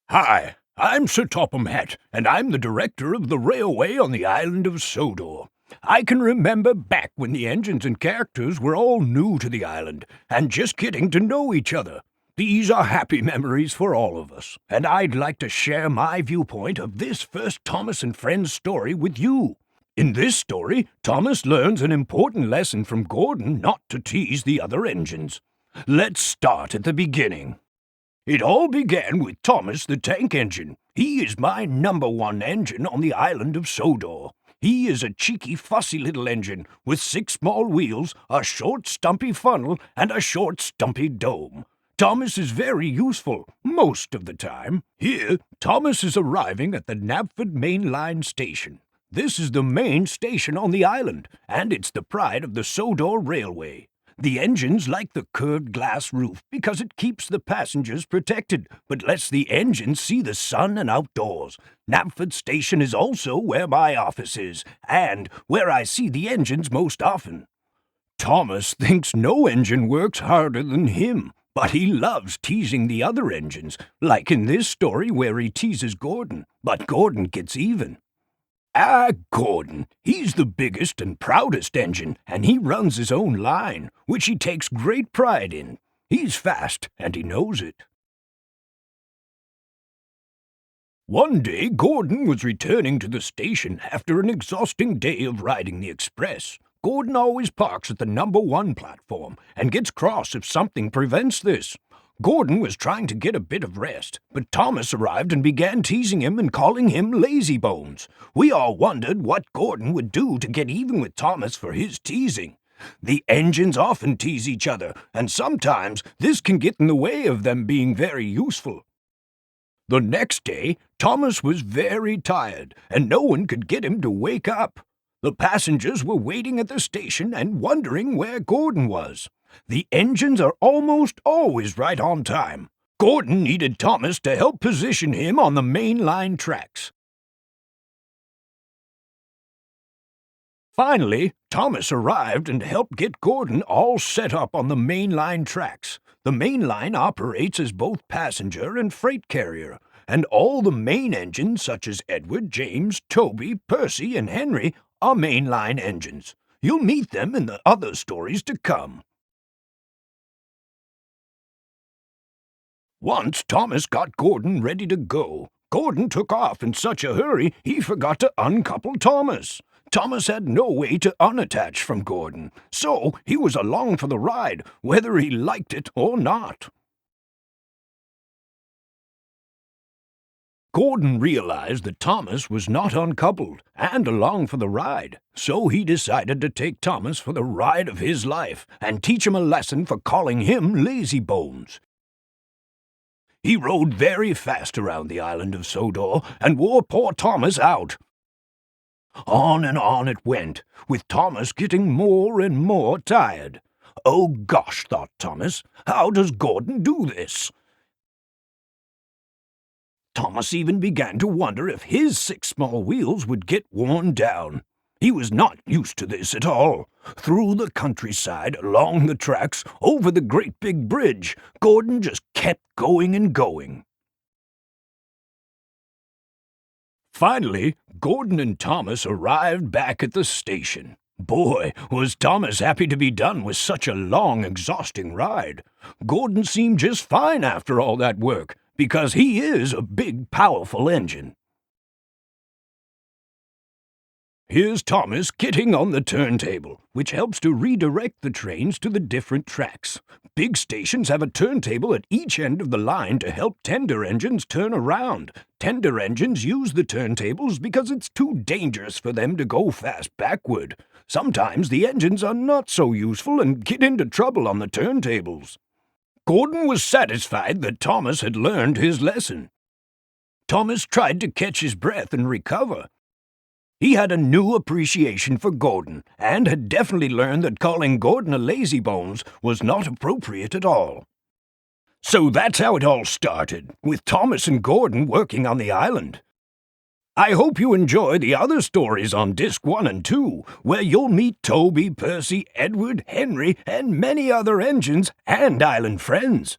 Hi, I'm Sir Topham Hatt, and I'm the director of the railway on the island of Sodor. I can remember back when the engines and characters were all new to the island, and just getting to know each other. These are happy memories for all of us, and I'd like to share my viewpoint of this first Thomas and Friends story with you. In this story, Thomas learns an important lesson from Gordon not to tease the other engines. Let's start at the beginning. It all began with Thomas the tank engine. He is my #1 engine on the island of Sodor. He is a cheeky, fussy little engine with 6 small wheels, a short, stumpy funnel, and a short, stumpy dome. Thomas is very useful, most of the time. Here, Thomas is arriving at the Knapford Main Line Station. This is the main station on the island, and it's the pride of the Sodor Railway. The engines like the curved glass roof because it keeps the passengers protected, but lets the engines see the sun and outdoors. Knapford Station is also where my office is, and where I see the engines most often. Thomas thinks no engine works harder than him, but he loves teasing the other engines, like in this story where he teases Gordon, but Gordon gets even. Gordon, he's the biggest and proudest engine, and he runs his own line, which he takes great pride in. He's fast, and he knows it. One day, Gordon was returning to the station after an exhausting day of riding the express. Gordon always parks at the #1 platform, and gets cross if something prevents this. Gordon was trying to get a bit of rest, but Thomas arrived and began teasing him and calling him lazy bones. We all wondered what Gordon would do to get even with Thomas for his teasing. The engines often tease each other, and sometimes this can get in the way of them being very useful. The next day, Thomas was very tired, and no one could get him to wake up. The passengers were waiting at the station and wondering where Gordon was. The engines are almost always right on time. Gordon needed Thomas to help position him on the main line tracks. Finally, Thomas arrived and helped get Gordon all set up on the main line tracks. The main line operates as both passenger and freight carrier, and all the main engines such as Edward, James, Toby, Percy, and Henry are main line engines. You'll meet them in the other stories to come. Once Thomas got Gordon ready to go. Gordon took off in such a hurry he forgot to uncouple Thomas. Thomas had no way to unattach from Gordon, so he was along for the ride, whether he liked it or not. Gordon realized that Thomas was not uncoupled and along for the ride, so he decided to take Thomas for the ride of his life and teach him a lesson for calling him lazy bones. He rode very fast around the island of Sodor and wore poor Thomas out. On and on it went, with Thomas getting more and more tired. Oh gosh, thought Thomas, how does Gordon do this? Thomas even began to wonder if his 6 small wheels would get worn down. He was not used to this at all. Through the countryside, along the tracks, over the great big bridge, Gordon just kept going and going. Finally, Gordon and Thomas arrived back at the station. Boy, was Thomas happy to be done with such a long, exhausting ride. Gordon seemed just fine after all that work, because he is a big, powerful engine. Here's Thomas getting on the turntable, which helps to redirect the trains to the different tracks. Big stations have a turntable at each end of the line to help tender engines turn around. Tender engines use the turntables because it's too dangerous for them to go fast backward. Sometimes the engines are not so useful and get into trouble on the turntables. Gordon was satisfied that Thomas had learned his lesson. Thomas tried to catch his breath and recover. He had a new appreciation for Gordon, and had definitely learned that calling Gordon a lazy bones was not appropriate at all. So that's how it all started, with Thomas and Gordon working on the island. I hope you enjoy the other stories on Disc 1 and 2, where you'll meet Toby, Percy, Edward, Henry, and many other engines and island friends.